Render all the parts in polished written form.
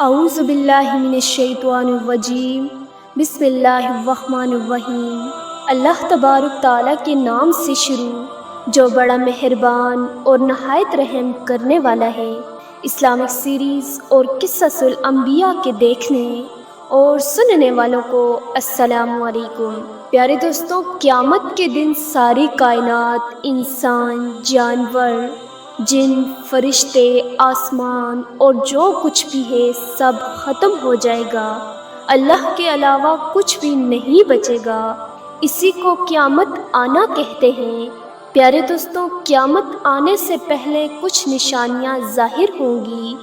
اعوذ باللہ من الشیطان الرجیم، بسم اللہ الرحمن الرحیم۔ اللہ تبارک تعالیٰ کے نام سے شروع جو بڑا مہربان اور نہایت رحم کرنے والا ہے۔ اسلامک سیریز اور قصص الانبیاء کے دیکھنے اور سننے والوں کو السلام علیکم۔ پیارے دوستوں، قیامت کے دن ساری کائنات، انسان، جانور، جن، فرشتے، آسمان اور جو کچھ بھی ہے سب ختم ہو جائے گا۔ اللہ کے علاوہ کچھ بھی نہیں بچے گا۔ اسی کو قیامت آنا کہتے ہیں۔ پیارے دوستوں، قیامت آنے سے پہلے کچھ نشانیاں ظاہر ہوں گی۔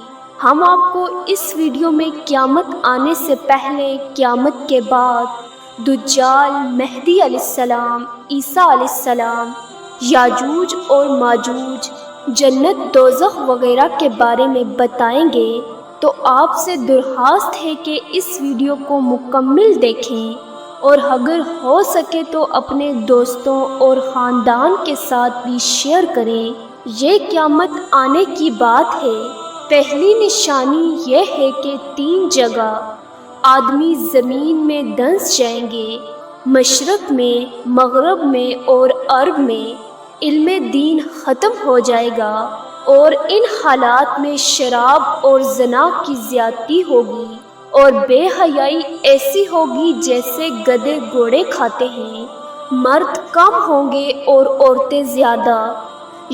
ہم آپ کو اس ویڈیو میں قیامت آنے سے پہلے، قیامت کے بعد، دجال، مہدی علیہ السلام، عیسیٰ علیہ السلام، یاجوج اور ماجوج، جنت، دوزخ وغیرہ کے بارے میں بتائیں گے۔ تو آپ سے درخواست ہے کہ اس ویڈیو کو مکمل دیکھیں اور اگر ہو سکے تو اپنے دوستوں اور خاندان کے ساتھ بھی شیئر کریں۔ یہ قیامت آنے کی بات ہے۔ پہلی نشانی یہ ہے کہ 3 جگہ آدمی زمین میں دھنس جائیں گے، مشرق میں، مغرب میں اور عرب میں۔ علم دین ختم ہو جائے گا اور ان حالات میں شراب اور زنا کی زیادتی ہوگی اور بے حیائی ایسی ہوگی جیسے گدھے گھوڑے کھاتے ہیں۔ مرد کم ہوں گے اور عورتیں زیادہ،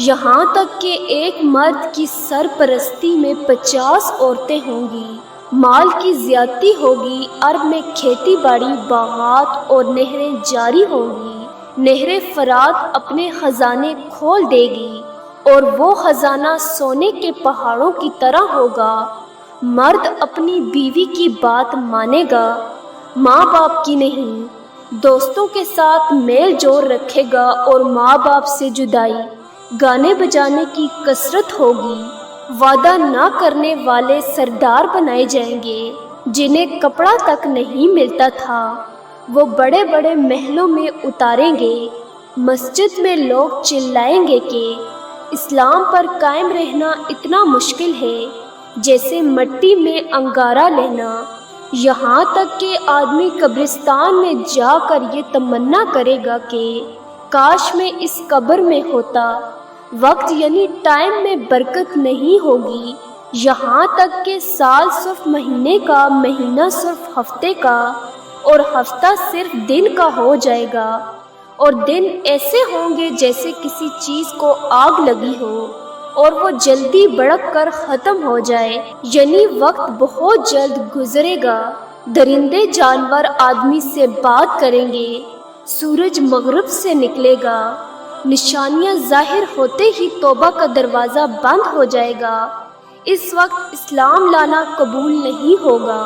یہاں تک کہ ایک مرد کی سرپرستی میں 50 عورتیں ہوں گی۔ مال کی زیادتی ہوگی۔ عرب میں کھیتی باڑی، باغات اور نہریں جاری ہوں گی۔ نہر فرات اپنے خزانے کھول دے گی اور وہ خزانہ سونے کے پہاڑوں کی طرح ہوگا۔ مرد اپنی بیوی کی بات مانے گا، ماں باپ کی نہیں۔ دوستوں کے ساتھ میل جول رکھے گا اور ماں باپ سے جدائی۔ گانے بجانے کی کثرت ہوگی۔ وعدہ نہ کرنے والے سردار بنائے جائیں گے، جنہیں کپڑا تک نہیں ملتا تھا، وہ بڑے بڑے محلوں میں اتاریں گے۔ مسجد میں لوگ چلائیں گے کہ اسلام پر قائم رہنا اتنا مشکل ہے جیسے مٹی میں انگارہ لینا۔ یہاں تک کہ آدمی قبرستان میں جا کر یہ تمنا کرے گا کہ کاش میں اس قبر میں ہوتا۔ وقت یعنی ٹائم میں برکت نہیں ہوگی، یہاں تک کہ سال صرف مہینے کا، مہینہ صرف ہفتے کا اور ہفتہ صرف دن کا ہو جائے گا، اور دن ایسے ہوں گے جیسے کسی چیز کو آگ لگی ہو اور وہ جلدی بھڑک کر ختم ہو جائے، یعنی وقت بہت جلد گزرے گا۔ درندے جانور آدمی سے بات کریں گے۔ سورج مغرب سے نکلے گا۔ نشانیاں ظاہر ہوتے ہی توبہ کا دروازہ بند ہو جائے گا۔ اس وقت اسلام لانا قبول نہیں ہوگا۔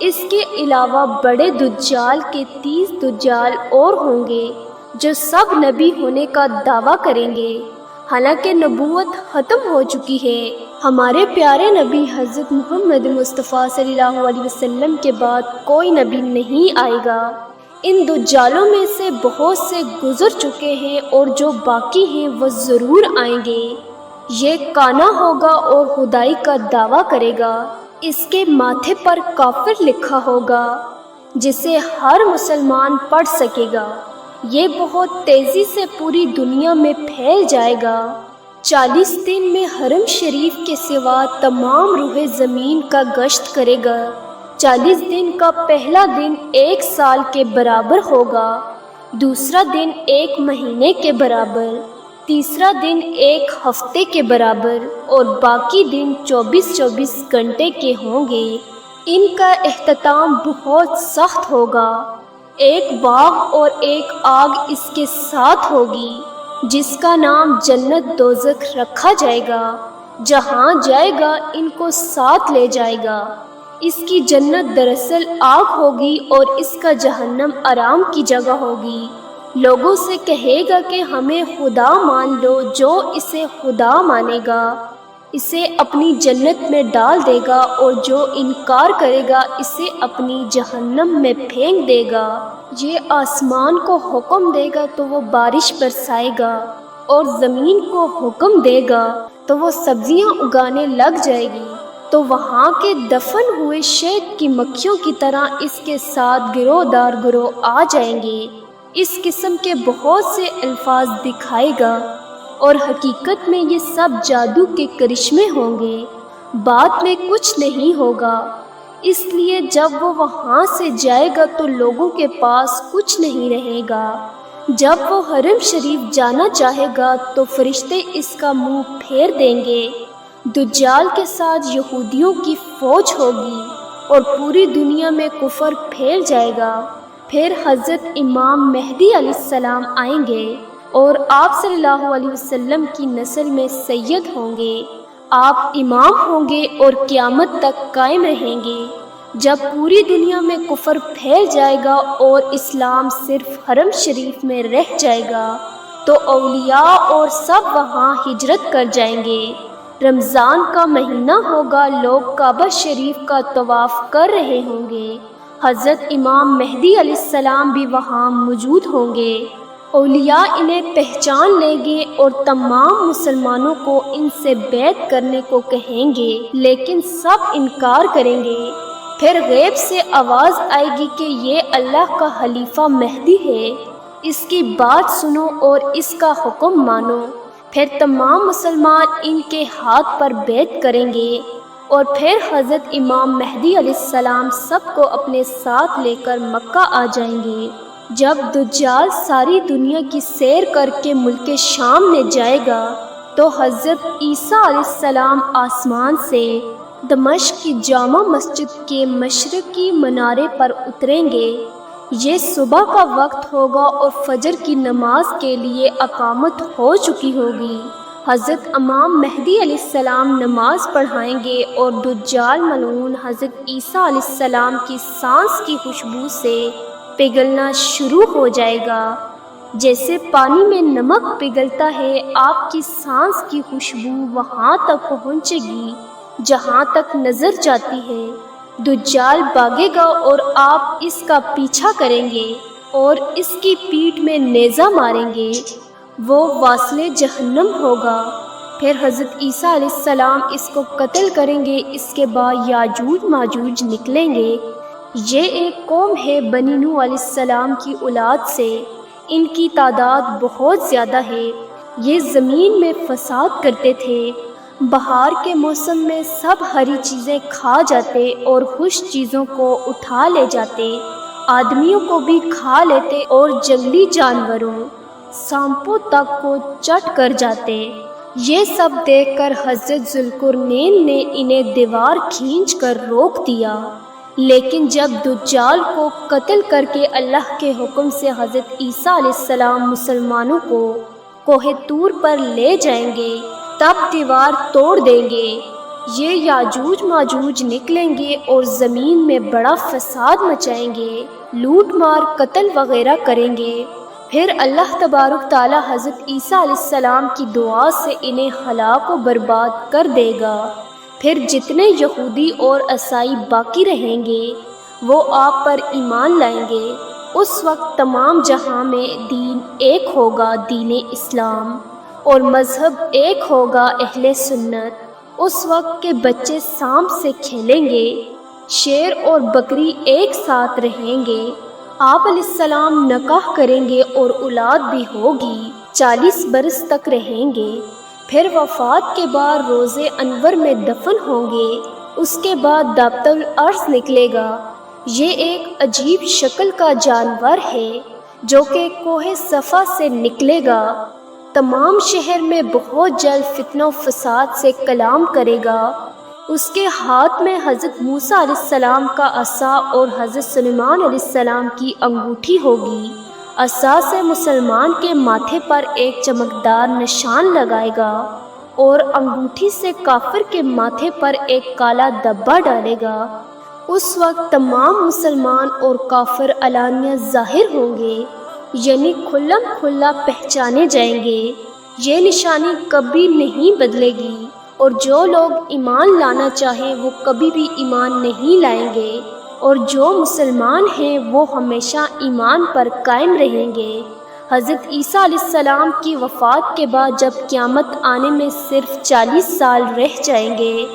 اس کے علاوہ بڑے دجال کے 30 دجال اور ہوں گے جو سب نبی ہونے کا دعویٰ کریں گے، حالانکہ نبوت ختم ہو چکی ہے۔ ہمارے پیارے نبی حضرت محمد مصطفیٰ صلی اللہ علیہ وسلم کے بعد کوئی نبی نہیں آئے گا۔ ان دجالوں میں سے بہت سے گزر چکے ہیں اور جو باقی ہیں وہ ضرور آئیں گے۔ یہ کانا ہوگا اور خدائی کا دعویٰ کرے گا۔ اس کے ماتھے پر کافر لکھا ہوگا جسے ہر مسلمان پڑھ سکے گا۔ یہ بہت تیزی سے پوری دنیا میں پھیل جائے گا۔ 40 دن میں حرم شریف کے سوا تمام روح زمین کا گشت کرے گا۔ 40 دن کا پہلا دن 1 سال کے برابر ہوگا، دوسرا دن 1 مہینے کے برابر، تیسرا دن 1 ہفتے کے برابر اور باقی دن 24 گھنٹے کے ہوں گے۔ ان کا اختتام بہت سخت ہوگا۔ ایک باغ اور ایک آگ اس کے ساتھ ہوگی جس کا نام جنت دوزخ رکھا جائے گا۔ جہاں جائے گا ان کو ساتھ لے جائے گا۔ اس کی جنت دراصل آگ ہوگی اور اس کا جہنم آرام کی جگہ ہوگی۔ لوگوں سے کہے گا کہ ہمیں خدا مان لو، جو اسے خدا مانے گا اسے اپنی جنت میں ڈال دے گا اور جو انکار کرے گا اسے اپنی جہنم میں پھینک دے گا۔ یہ آسمان کو حکم دے گا تو وہ بارش برسائے گا اور زمین کو حکم دے گا تو وہ سبزیاں اگانے لگ جائے گی۔ تو وہاں کے دفن ہوئے شہد کی مکھیوں کی طرح اس کے ساتھ گروہ دار گروہ آ جائیں گے۔ اس قسم کے بہت سے الفاظ دکھائے گا اور حقیقت میں یہ سب جادو کے کرشمے ہوں گے، بعد میں کچھ نہیں ہوگا۔ اس لیے جب وہ وہاں سے جائے گا تو لوگوں کے پاس کچھ نہیں رہے گا۔ جب وہ حرم شریف جانا چاہے گا تو فرشتے اس کا منہ پھیر دیں گے۔ دجال کے ساتھ یہودیوں کی فوج ہوگی اور پوری دنیا میں کفر پھیل جائے گا۔ پھر حضرت امام مہدی علیہ السلام آئیں گے اور آپ صلی اللہ علیہ وسلم کی نسل میں سید ہوں گے۔ آپ امام ہوں گے اور قیامت تک قائم رہیں گے۔ جب پوری دنیا میں کفر پھیل جائے گا اور اسلام صرف حرم شریف میں رہ جائے گا تو اولیاء اور سب وہاں ہجرت کر جائیں گے۔ رمضان کا مہینہ ہوگا، لوگ کعبہ شریف کا طواف کر رہے ہوں گے۔ حضرت امام مہدی علیہ السلام بھی وہاں موجود ہوں گے۔ اولیاء انہیں پہچان لیں گے اور تمام مسلمانوں کو ان سے بیعت کرنے کو کہیں گے، لیکن سب انکار کریں گے۔ پھر غیب سے آواز آئے گی کہ یہ اللہ کا خلیفہ مہدی ہے، اس کی بات سنو اور اس کا حکم مانو۔ پھر تمام مسلمان ان کے ہاتھ پر بیعت کریں گے اور پھر حضرت امام مہدی علیہ السلام سب کو اپنے ساتھ لے کر مکہ آ جائیں گے۔ جب دجال ساری دنیا کی سیر کر کے ملک شام میں جائے گا تو حضرت عیسیٰ علیہ السلام آسمان سے دمشق کی جامع مسجد کے مشرقی منارے پر اتریں گے۔ یہ صبح کا وقت ہوگا اور فجر کی نماز کے لیے اقامت ہو چکی ہوگی۔ حضرت امام مہدی علیہ السلام نماز پڑھائیں گے اور دجال ملعون حضرت عیسیٰ علیہ السلام کی سانس کی خوشبو سے پگھلنا شروع ہو جائے گا۔ جیسے پانی میں نمک پگھلتا ہے، آپ کی سانس کی خوشبو وہاں تک پہنچے گی جہاں تک نظر جاتی ہے۔ دجال بھاگے گا اور آپ اس کا پیچھا کریں گے اور اس کی پیٹھ میں نیزہ ماریں گے، وہ واصل جہنم ہوگا۔ پھر حضرت عیسیٰ علیہ السلام اس کو قتل کریں گے۔ اس کے بعد یاجوج ماجوج نکلیں گے۔ یہ ایک قوم ہے بنی نوح علیہ السلام کی اولاد سے، ان کی تعداد بہت زیادہ ہے۔ یہ زمین میں فساد کرتے تھے، بہار کے موسم میں سب ہری چیزیں کھا جاتے اور خوش چیزوں کو اٹھا لے جاتے، آدمیوں کو بھی کھا لیتے اور جنگلی جانوروں سانپوں تک کو چٹ کر جاتے۔ یہ سب دیکھ کر حضرت ذوالقرنین نے انہیں دیوار کھینچ کر روک دیا، لیکن جب دجال کو قتل کر کے اللہ کے حکم سے حضرت عیسیٰ علیہ السلام مسلمانوں کو کوہ طور پر لے جائیں گے تب دیوار توڑ دیں گے۔ یہ یاجوج ماجوج نکلیں گے اور زمین میں بڑا فساد مچائیں گے، لوٹ مار قتل وغیرہ کریں گے۔ پھر اللہ تبارک تعالی حضرت عیسیٰ علیہ السلام کی دعا سے انہیں ہلاک و برباد کر دے گا۔ پھر جتنے یہودی اور عیسائی باقی رہیں گے وہ آپ پر ایمان لائیں گے۔ اس وقت تمام جہاں میں دین ایک ہوگا، دین اسلام، اور مذہب ایک ہوگا، اہل سنت۔ اس وقت کے بچے سانپ سے کھیلیں گے، شیر اور بکری ایک ساتھ رہیں گے۔ آپ علیہ السلام نکاح کریں گے اور اولاد بھی ہوگی، 40 برس تک رہیں گے۔ پھر وفات کے بعد روضہ انور میں دفن ہوں گے۔ اس کے بعد دابت الارض نکلے گا۔ یہ ایک عجیب شکل کا جانور ہے جو کہ کوہ صفا سے نکلے گا۔ تمام شہر میں بہت جلد فتنہ و فساد سے کلام کرے گا۔ اس کے ہاتھ میں حضرت موسیٰ علیہ السلام کا عصا اور حضرت سلیمان علیہ السلام کی انگوٹھی ہوگی۔ عصا سے مسلمان کے ماتھے پر ایک چمکدار نشان لگائے گا اور انگوٹھی سے کافر کے ماتھے پر ایک کالا دبا ڈالے گا۔ اس وقت تمام مسلمان اور کافر علانیہ ظاہر ہوں گے، یعنی کھلم کھلا پہچانے جائیں گے۔ یہ نشانی کبھی نہیں بدلے گی اور جو لوگ ایمان لانا چاہیں وہ کبھی بھی ایمان نہیں لائیں گے، اور جو مسلمان ہیں وہ ہمیشہ ایمان پر قائم رہیں گے۔ حضرت عیسیٰ علیہ السلام کی وفات کے بعد جب قیامت آنے میں صرف 40 سال رہ جائیں گے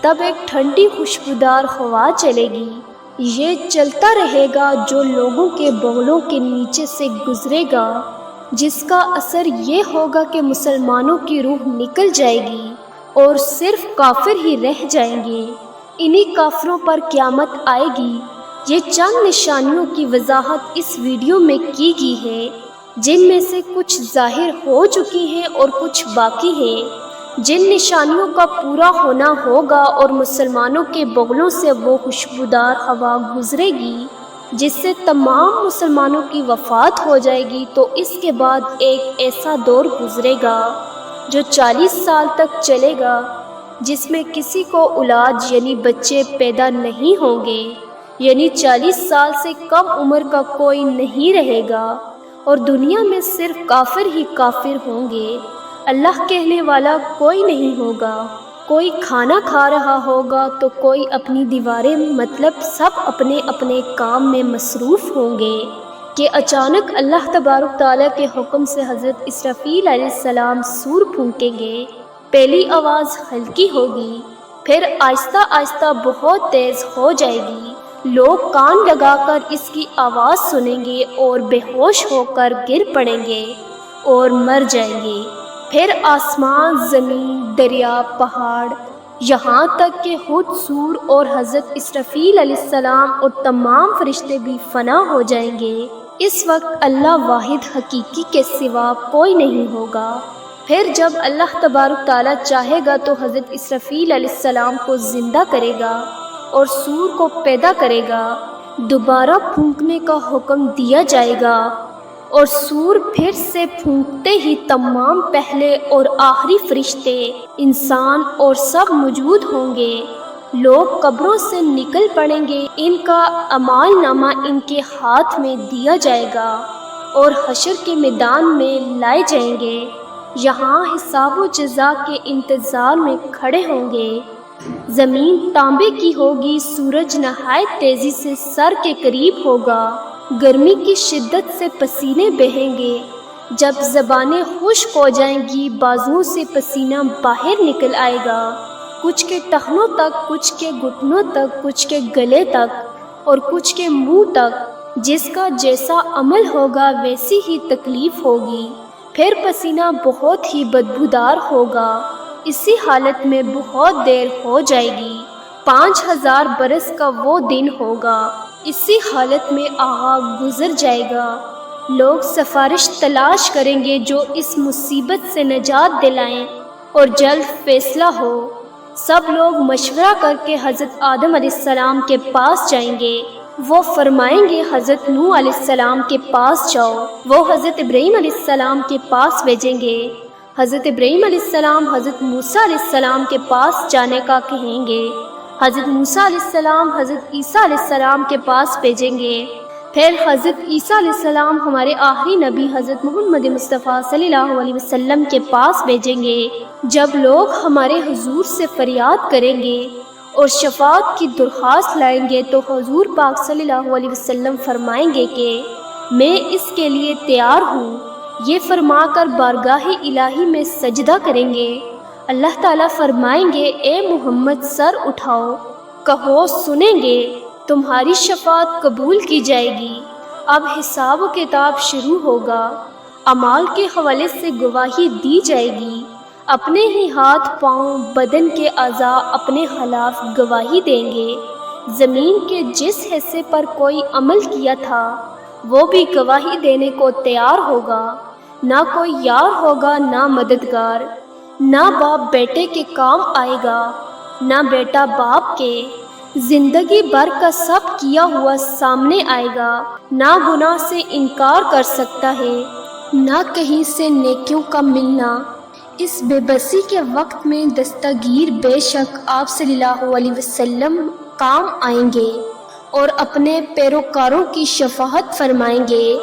تب ایک ٹھنڈی خوشبودار ہوا چلے گی۔ یہ چلتا رہے گا جو لوگوں کے بغلوں کے نیچے سے گزرے گا، جس کا اثر یہ ہوگا کہ مسلمانوں کی روح نکل جائے گی اور صرف کافر ہی رہ جائیں گے۔ انہی کافروں پر قیامت آئے گی۔ یہ چند نشانیوں کی وضاحت اس ویڈیو میں کی گئی ہے، جن میں سے کچھ ظاہر ہو چکی ہیں اور کچھ باقی ہیں۔ جن نشانیوں کا پورا ہونا ہوگا اور مسلمانوں کے بغلوں سے وہ خوشبودار ہوا گزرے گی جس سے تمام مسلمانوں کی وفات ہو جائے گی، تو اس کے بعد ایک ایسا دور گزرے گا جو 40 سال تک چلے گا، جس میں کسی کو اولاد یعنی بچے پیدا نہیں ہوں گے، یعنی 40 سال سے کم عمر کا کوئی نہیں رہے گا، اور دنیا میں صرف کافر ہی کافر ہوں گے۔ اللہ کہنے والا کوئی نہیں ہوگا۔ کوئی کھانا کھا رہا ہوگا تو کوئی اپنی دیواریں، مطلب سب اپنے اپنے کام میں مصروف ہوں گے کہ اچانک اللہ تبارک تعالیٰ کے حکم سے حضرت اسرافیل علیہ السلام سور پھونکیں گے۔ پہلی آواز ہلکی ہوگی، پھر آہستہ آہستہ بہت تیز ہو جائے گی۔ لوگ کان لگا کر اس کی آواز سنیں گے اور بے ہوش ہو کر گر پڑیں گے اور مر جائیں گے۔ پھر آسمان، زمین، دریا، پہاڑ، یہاں تک کہ خود سور اور حضرت اسرافیل علیہ السلام اور تمام فرشتے بھی فنا ہو جائیں گے۔ اس وقت اللہ واحد حقیقی کے سوا کوئی نہیں ہوگا۔ پھر جب اللہ تبارک تعالیٰ چاہے گا تو حضرت اسرافیل علیہ السلام کو زندہ کرے گا اور سور کو پیدا کرے گا۔ دوبارہ پھونکنے کا حکم دیا جائے گا اور سور پھر سے پھونکتے ہی تمام پہلے اور آخری فرشتے، انسان اور سب موجود ہوں گے۔ لوگ قبروں سے نکل پڑیں گے، ان کا اعمال نامہ ان کے ہاتھ میں دیا جائے گا اور حشر کے میدان میں لائے جائیں گے۔ یہاں حساب و جزا کے انتظار میں کھڑے ہوں گے۔ زمین تانبے کی ہوگی، سورج نہایت تیزی سے سر کے قریب ہوگا، گرمی کی شدت سے پسینے بہیں گے۔ جب زبانیں خشک ہو جائیں گی، بازوؤں سے پسینہ باہر نکل آئے گا، کچھ کے ٹخنوں تک، کچھ کے گھٹنوں تک، کچھ کے گلے تک اور کچھ کے منہ تک۔ جس کا جیسا عمل ہوگا ویسی ہی تکلیف ہوگی۔ پھر پسینہ بہت ہی بدبودار ہوگا۔ اسی حالت میں بہت دیر ہو جائے گی۔ 5000 برس کا وہ دن ہوگا۔ اسی حالت میں آغا گزر جائے گا۔ لوگ سفارش تلاش کریں گے جو اس مصیبت سے نجات دلائیں اور جلد فیصلہ ہو۔ سب لوگ مشورہ کر کے حضرت آدم علیہ السلام کے پاس جائیں گے۔ وہ فرمائیں گے حضرت نوح علیہ السلام کے پاس جاؤ۔ وہ حضرت ابراہیم علیہ السلام کے پاس بھیجیں گے۔ حضرت ابراہیم علیہ السلام حضرت موسیٰ علیہ السلام کے پاس جانے کا کہیں گے۔ حضرت موسیٰ علیہ السلام حضرت عیسیٰ علیہ السلام کے پاس بھیجیں گے۔ پھر حضرت عیسیٰ علیہ السلام ہمارے آخری نبی حضرت محمد مصطفیٰ صلی اللہ علیہ وسلم کے پاس بھیجیں گے۔ جب لوگ ہمارے حضور سے فریاد کریں گے اور شفاعت کی درخواست لائیں گے تو حضور پاک صلی اللہ علیہ وسلم فرمائیں گے کہ میں اس کے لیے تیار ہوں۔ یہ فرما کر بارگاہ الہی میں سجدہ کریں گے۔ اللہ تعالیٰ فرمائیں گے اے محمد سر اٹھاؤ، کہو سنیں گے، تمہاری شفاعت قبول کی جائے گی۔ اب حساب و کتاب شروع ہوگا۔ اعمال کے حوالے سے گواہی دی جائے گی۔ اپنے ہی ہاتھ، پاؤں، بدن کے اعضاء اپنے خلاف گواہی دیں گے۔ زمین کے جس حصے پر کوئی عمل کیا تھا وہ بھی گواہی دینے کو تیار ہوگا۔ نہ کوئی یار ہوگا، نہ مددگار، نہ باپ بیٹے کے کام آئے گا، نہ بیٹا باپ کے۔ زندگی بھر کا سب کیا ہوا سامنے آئے گا۔ نہ گناہ سے انکار کر سکتا ہے، نہ کہیں سے نیکیوں کا ملنا۔ اس بے بسی کے وقت میں دستگیر بے شک آپ صلی اللہ علیہ وسلم کام آئیں گے اور اپنے پیروکاروں کی شفاعت فرمائیں گے۔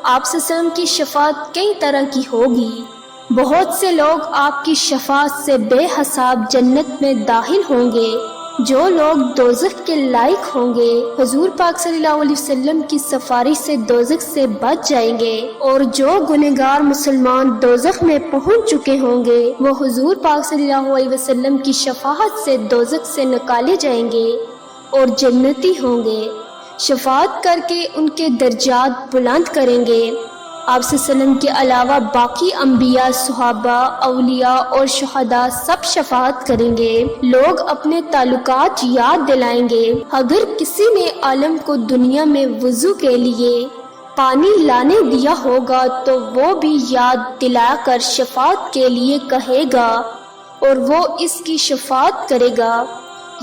آپ صلی اللہ علیہ وسلم کی شفاعت کئی طرح کی ہوگی۔ بہت سے لوگ آپ کی شفاعت سے بے حساب جنت میں داخل ہوں گے۔ جو لوگ دوزخ کے لائق ہوں گے حضور پاک صلی اللہ علیہ وسلم کی سفارش سے دوزخ سے بچ جائیں گے، اور جو گنہگار مسلمان دوزخ میں پہنچ چکے ہوں گے وہ حضور پاک صلی اللہ علیہ وسلم کی شفاعت سے دوزخ سے نکالے جائیں گے اور جنتی ہوں گے، شفاعت کر کے ان کے درجات بلند کریں گے۔ آپ صلی اللہ علیہ وسلم کے علاوہ باقی انبیاء، صحابہ، اولیاء اور شہداء سب شفاعت کریں گے۔ لوگ اپنے تعلقات یاد دلائیں گے۔ اگر کسی نے عالم کو دنیا میں وضو کے لیے پانی لانے دیا ہوگا تو وہ بھی یاد دلا کر شفاعت کے لیے کہے گا اور وہ اس کی شفاعت کرے گا۔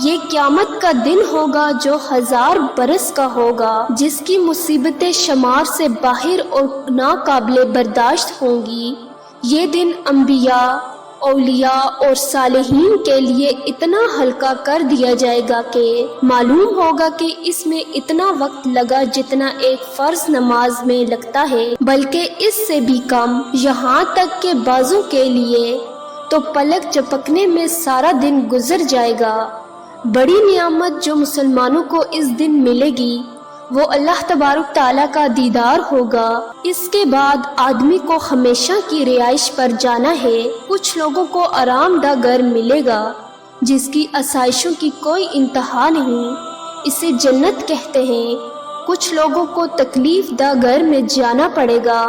یہ قیامت کا دن ہوگا جو 1000 برس کا ہوگا، جس کی مصیبتیں شمار سے باہر اور ناقابل برداشت ہوں گی۔ یہ دن انبیاء، اولیاء اور صالحین کے لیے اتنا ہلکا کر دیا جائے گا کہ معلوم ہوگا کہ اس میں اتنا وقت لگا جتنا ایک فرض نماز میں لگتا ہے، بلکہ اس سے بھی کم، یہاں تک کہ بعضوں کے لیے تو پلک جھپکنے میں سارا دن گزر جائے گا۔ بڑی نعمت جو مسلمانوں کو اس دن ملے گی وہ اللہ تبارک تعالیٰ کا دیدار ہوگا۔ اس کے بعد آدمی کو ہمیشہ کی رہائش پر جانا ہے۔ کچھ لوگوں کو آرام دہ گھر ملے گا جس کی آسائشوں کی کوئی انتہا نہیں، اسے جنت کہتے ہیں۔ کچھ لوگوں کو تکلیف دہ گھر میں جانا پڑے گا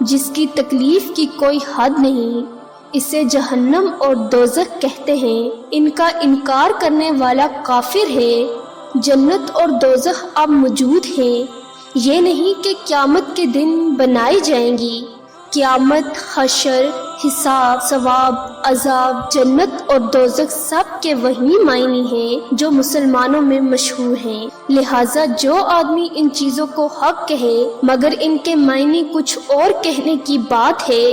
جس کی تکلیف کی کوئی حد نہیں، اسے جہنم اور دوزخ کہتے ہیں۔ ان کا انکار کرنے والا کافر ہے۔ جنت اور دوزخ اب موجود ہیں، یہ نہیں کہ قیامت کے دن بنائی جائیں گی۔ قیامت، حشر، حساب، ثواب، عذاب، جنت اور دوزخ سب کے وہی معنی ہیں جو مسلمانوں میں مشہور ہیں۔ لہٰذا جو آدمی ان چیزوں کو حق کہے مگر ان کے معنی کچھ اور کہنے کی بات ہے،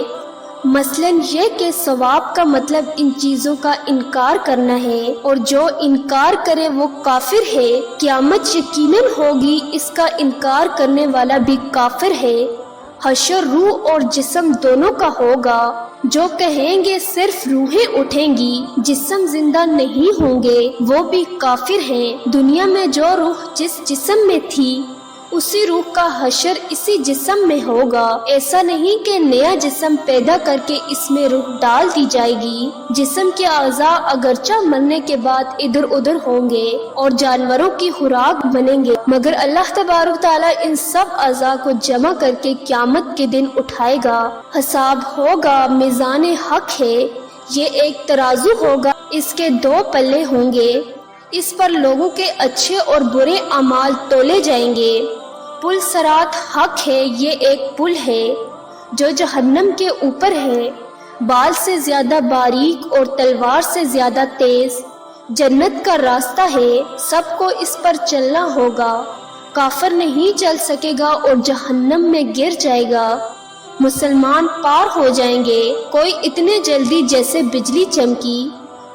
مثلاً یہ کہ ثواب کا مطلب ان چیزوں کا انکار کرنا ہے اور جو انکار کرے وہ کافر ہے، قیامت یقیناً ہوگی، اس کا انکار کرنے والا بھی کافر ہے، حشر روح اور جسم دونوں کا ہوگا، جو کہیں گے صرف روحیں اٹھیں گی، جسم زندہ نہیں ہوں گے، وہ بھی کافر ہیں۔ دنیا میں جو روح جس جسم میں تھی اسی روح کا حشر اسی جسم میں ہوگا۔ ایسا نہیں کہ نیا جسم پیدا کر کے اس میں روح ڈال دی جائے گی۔ جسم کے اعضاء اگرچہ مرنے کے بعد ادھر ادھر ہوں گے اور جانوروں کی خوراک بنیں گے، مگر اللہ تبارک تعالیٰ ان سب اعضاء کو جمع کر کے قیامت کے دن اٹھائے گا۔ حساب ہوگا، میزان حق ہے، یہ ایک ترازو ہوگا، اس کے 2 پلے ہوں گے، اس پر لوگوں کے اچھے اور برے اعمال تولے جائیں گے۔ پل صراط حق ہے، یہ ایک پل ہے جو جہنم کے اوپر ہے، بال سے زیادہ باریک اور تلوار سے زیادہ تیز، جنت کا راستہ ہے، سب کو اس پر چلنا ہوگا، کافر نہیں چل سکے گا اور جہنم میں گر جائے گا۔ مسلمان پار ہو جائیں گے، کوئی اتنے جلدی جیسے بجلی چمکی،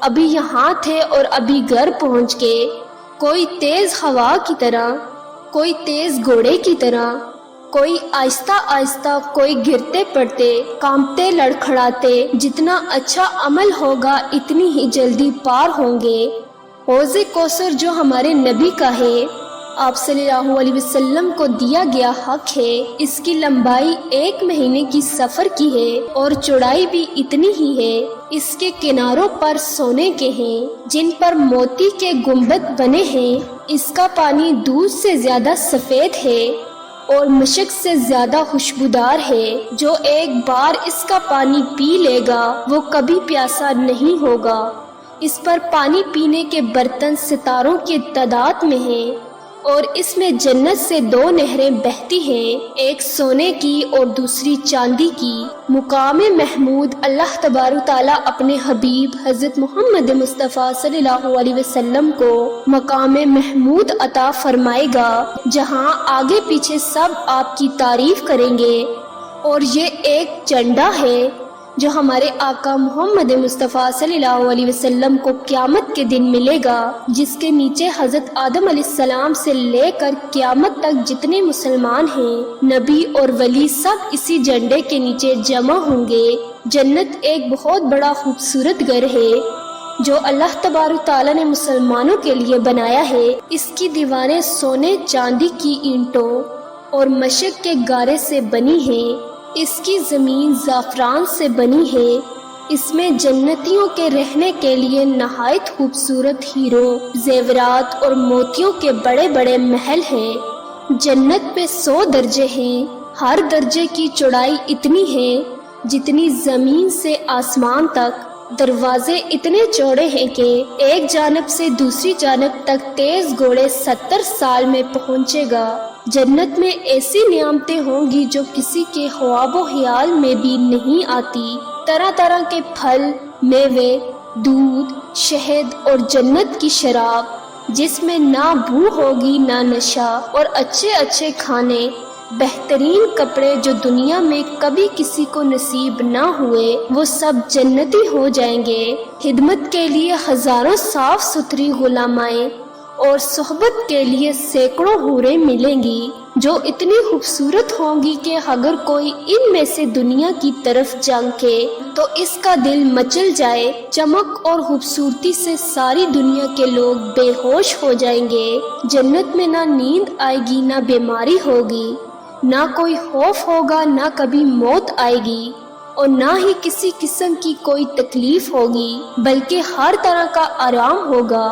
ابھی یہاں تھے اور ابھی گھر پہنچ گئے، کوئی تیز ہوا کی طرح، کوئی تیز گھوڑے کی طرح، کوئی آہستہ آہستہ، کوئی گرتے پڑتے، کانپتے لڑکھڑاتے۔ جتنا اچھا عمل ہوگا اتنی ہی جلدی پار ہوں گے۔ حوض کوثر جو ہمارے نبی کا ہے، آپ صلی اللہ علیہ وسلم کو دیا گیا حق ہے، اس کی لمبائی 1 مہینے کی سفر کی ہے اور چوڑائی بھی اتنی ہی ہے۔ اس کے کناروں پر سونے کے ہیں جن پر موتی کے گنبد بنے ہیں، اس کا پانی دودھ سے زیادہ سفید ہے اور مشک سے زیادہ خوشبودار ہے۔ جو ایک بار اس کا پانی پی لے گا وہ کبھی پیاسا نہیں ہوگا۔ اس پر پانی پینے کے برتن ستاروں کی تعداد میں ہیں اور اس میں جنت سے 2 نہریں بہتی ہیں، ایک سونے کی اور دوسری چاندی کی۔ مقام محمود اللہ تبارک تعالیٰ اپنے حبیب حضرت محمد مصطفیٰ صلی اللہ علیہ وسلم کو مقام محمود عطا فرمائے گا، جہاں آگے پیچھے سب آپ کی تعریف کریں گے، اور یہ ایک جھنڈا ہے جو ہمارے آقا محمد مصطفیٰ صلی اللہ علیہ وسلم کو قیامت کے دن ملے گا، جس کے نیچے حضرت آدم علیہ السلام سے لے کر قیامت تک جتنے مسلمان ہیں، نبی اور ولی، سب اسی جھنڈے کے نیچے جمع ہوں گے۔ جنت ایک بہت بڑا خوبصورت گھر ہے، جو اللہ تبارک تعالیٰ نے مسلمانوں کے لیے بنایا ہے۔ اس کی دیواریں سونے چاندی کی اینٹوں اور مشق کے گارے سے بنی ہیں۔ اس کی زمین زعفران سے بنی ہے۔ اس میں جنتیوں کے رہنے کے لیے نہایت خوبصورت ہیروں، زیورات اور موتیوں کے بڑے بڑے محل ہیں۔ جنت میں 100 درجے ہیں۔ ہر درجے کی چوڑائی اتنی ہے جتنی زمین سے آسمان تک۔ دروازے اتنے چوڑے ہیں کہ ایک جانب سے دوسری جانب تک تیز گھوڑے 70 سال میں پہنچے گا۔ جنت میں ایسی نعمتیں ہوں گی جو کسی کے خواب و خیال میں بھی نہیں آتی۔ طرح طرح کے پھل، میوے، دودھ، شہد اور جنت کی شراب جس میں نہ بو ہوگی نہ نشہ، اور اچھے اچھے کھانے، بہترین کپڑے جو دنیا میں کبھی کسی کو نصیب نہ ہوئے، وہ سب جنتی ہو جائیں گے۔ خدمت کے لیے ہزاروں صاف ستھری غلامائیں اور صحبت کے لیے سینکڑوں حوریں ملیں گی جو اتنی خوبصورت ہوں گی کہ اگر کوئی ان میں سے دنیا کی طرف جھانکے تو اس کا دل مچل جائے۔ چمک اور خوبصورتی سے ساری دنیا کے لوگ بے ہوش ہو جائیں گے۔ جنت میں نہ نیند آئے گی نہ بیماری ہوگی، نہ کوئی خوف ہوگا نہ کبھی موت آئے گی، اور نہ ہی کسی قسم کی کوئی تکلیف ہوگی، بلکہ ہر طرح کا آرام ہوگا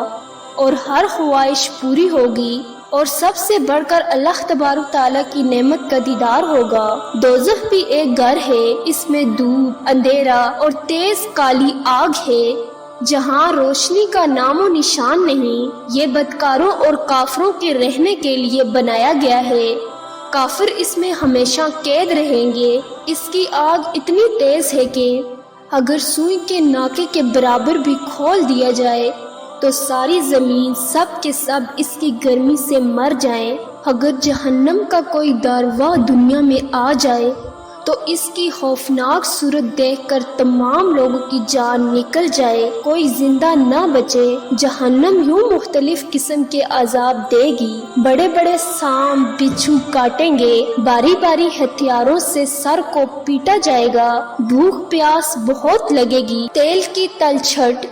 اور ہر خواہش پوری ہوگی، اور سب سے بڑھ کر اللہ تبارک تعالیٰ کی نعمت کا دیدار ہوگا۔ دوزخ بھی ایک گھر ہے، اس میں دھوپ، اندھیرا اور تیز کالی آگ ہے، جہاں روشنی کا نام و نشان نہیں۔ یہ بدکاروں اور کافروں کے رہنے کے لیے بنایا گیا ہے۔ کافر اس میں ہمیشہ قید رہیں گے۔ اس کی آگ اتنی تیز ہے کہ اگر سوئی کے ناکے کے برابر بھی کھول دیا جائے تو ساری زمین سب کے سب اس کی گرمی سے مر جائیں۔ اگر جہنم کا کوئی دارواں دنیا میں آ جائے تو اس کی خوفناک صورت دیکھ کر تمام لوگوں کی جان نکل جائے، کوئی زندہ نہ بچے۔ جہنم یوں مختلف قسم کے عذاب دے گی، بڑے بڑے سانپ بچھو کاٹیں گے، باری باری ہتھیاروں سے سر کو پیٹا جائے گا، بھوک پیاس بہت لگے گی، تیل کی تلچھٹ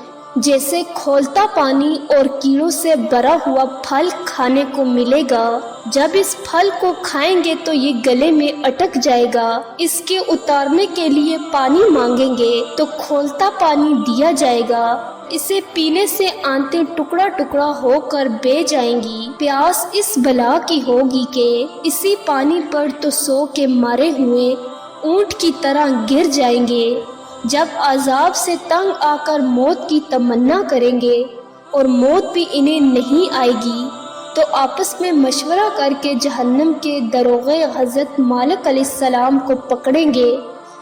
جیسے کھولتا پانی اور کیڑوں سے بھرا ہوا پھل کھانے کو ملے گا۔ جب اس پھل کو کھائیں گے تو یہ گلے میں اٹک جائے گا۔ اس کے اتارنے کے لیے پانی مانگیں گے تو کھولتا پانی دیا جائے گا۔ اسے پینے سے آنتیں ٹکڑا ٹکڑا ہو کر بہہ جائیں گی۔ پیاس اس بلا کی ہوگی کہ اسی پانی پر تو سو کے مارے ہوئے اونٹ کی طرح گر جائیں گے۔ جب عذاب سے تنگ آ کر موت کی تمنا کریں گے اور موت بھی انہیں نہیں آئے گی تو آپس میں مشورہ کر کے جہنم کے دروغے حضرت مالک علیہ السلام کو پکڑیں گے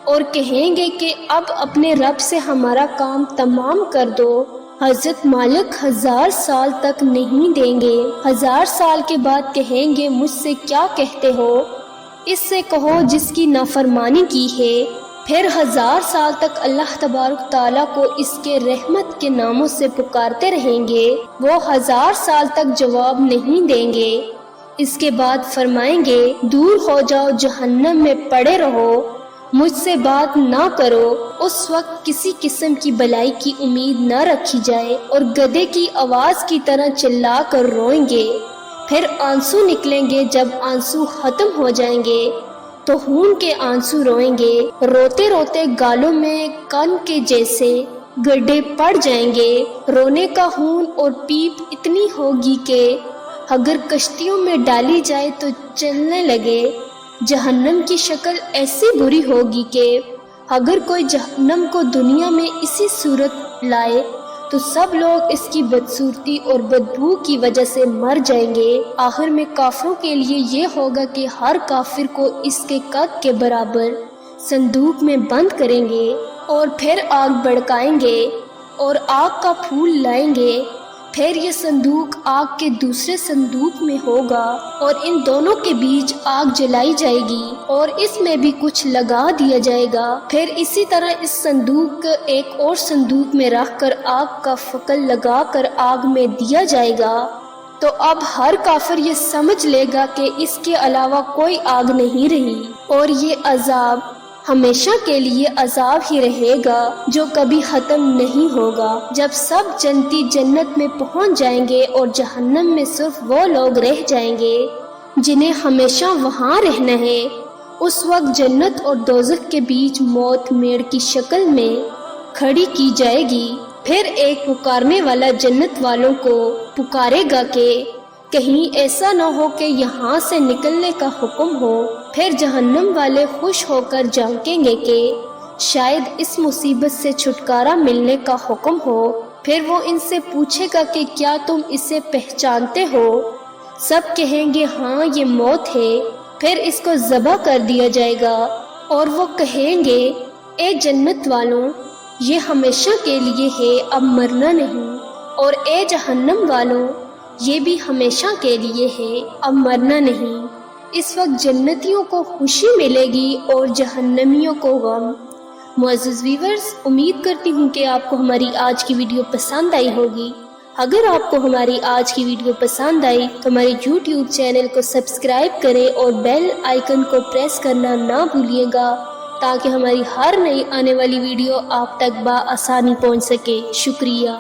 اور کہیں گے کہ اب اپنے رب سے ہمارا کام تمام کر دو۔ حضرت مالک 1000 سال تک نہیں دیں گے۔ 1000 سال کے بعد کہیں گے مجھ سے کیا کہتے ہو؟ اس سے کہو جس کی نافرمانی کی ہے۔ پھر 1000 سال تک اللہ تبارک تعالیٰ کو اس کے رحمت کے ناموں سے پکارتے رہیں گے، وہ 1000 سال تک جواب نہیں دیں گے۔ اس کے بعد فرمائیں گے دور ہو جاؤ، جہنم میں پڑے رہو، مجھ سے بات نہ کرو۔ اس وقت کسی قسم کی بلائی کی امید نہ رکھی جائے اور گدھے کی آواز کی طرح چلا کر روئیں گے۔ پھر آنسو نکلیں گے، جب آنسو ختم ہو جائیں گے تو خون کے آنسو روئیں گے، روتے روتے گالوں میں کن کے جیسے گڈھے پڑ جائیں گے۔ رونے کا خون اور پیپ اتنی ہوگی کہ اگر کشتیوں میں ڈالی جائے تو چلنے لگے۔ جہنم کی شکل ایسی بری ہوگی کہ اگر کوئی جہنم کو دنیا میں اسی صورت لائے تو سب لوگ اس کی بدصورتی اور بدبو کی وجہ سے مر جائیں گے۔ آخر میں کافروں کے لیے یہ ہوگا کہ ہر کافر کو اس کے قد کے برابر صندوق میں بند کریں گے اور پھر آگ بھڑکائیں گے اور آگ کا پھول لائیں گے۔ پھر یہ صندوق آگ کے دوسرے صندوق میں ہوگا اور ان دونوں کے بیچ آگ جلائی جائے گی اور اس میں بھی کچھ لگا دیا جائے گا۔ پھر اسی طرح اس صندوق ایک اور صندوق میں رکھ کر آگ کا فکل لگا کر آگ میں دیا جائے گا۔ تو اب ہر کافر یہ سمجھ لے گا کہ اس کے علاوہ کوئی آگ نہیں رہی اور یہ عذاب ہمیشہ کے لیے عذاب ہی رہے گا جو کبھی ختم نہیں ہوگا۔ جب سب جنتی جنت میں پہنچ جائیں گے اور جہنم میں صرف وہ لوگ رہ جائیں گے جنہیں ہمیشہ وہاں رہنا ہے، اس وقت جنت اور دوزخ کے بیچ موت میڑ کی شکل میں کھڑی کی جائے گی۔ پھر ایک پکارنے والا جنت والوں کو پکارے گا کہ کہیں ایسا نہ ہو کہ یہاں سے نکلنے کا حکم ہو۔ پھر جہنم والے خوش ہو کر جھانکیں گے کہ شاید اس مصیبت سے چھٹکارا ملنے کا حکم ہو۔ پھر وہ ان سے پوچھے گا کہ کیا تم اسے پہچانتے ہو؟ سب کہیں گے ہاں یہ موت ہے۔ پھر اس کو ذبح کر دیا جائے گا اور وہ کہیں گے اے جنت والوں، یہ ہمیشہ کے لیے ہے، اب مرنا نہیں، اور اے جہنم والوں، یہ بھی ہمیشہ کے لیے ہے، اب مرنا نہیں۔ اس وقت جنتیوں کو خوشی ملے گی اور جہنمیوں کو غم۔ معزز ویورز، امید کرتی ہوں کہ آپ کو ہماری آج کی ویڈیو پسند آئی ہوگی۔ اگر آپ کو ہماری آج کی ویڈیو پسند آئی تو ہمارے YouTube چینل کو سبسکرائب کریں اور بیل آئیکن کو پریس کرنا نہ بھولیے گا تاکہ ہماری ہر نئی آنے والی ویڈیو آپ تک بآسانی پہنچ سکے۔ شکریہ۔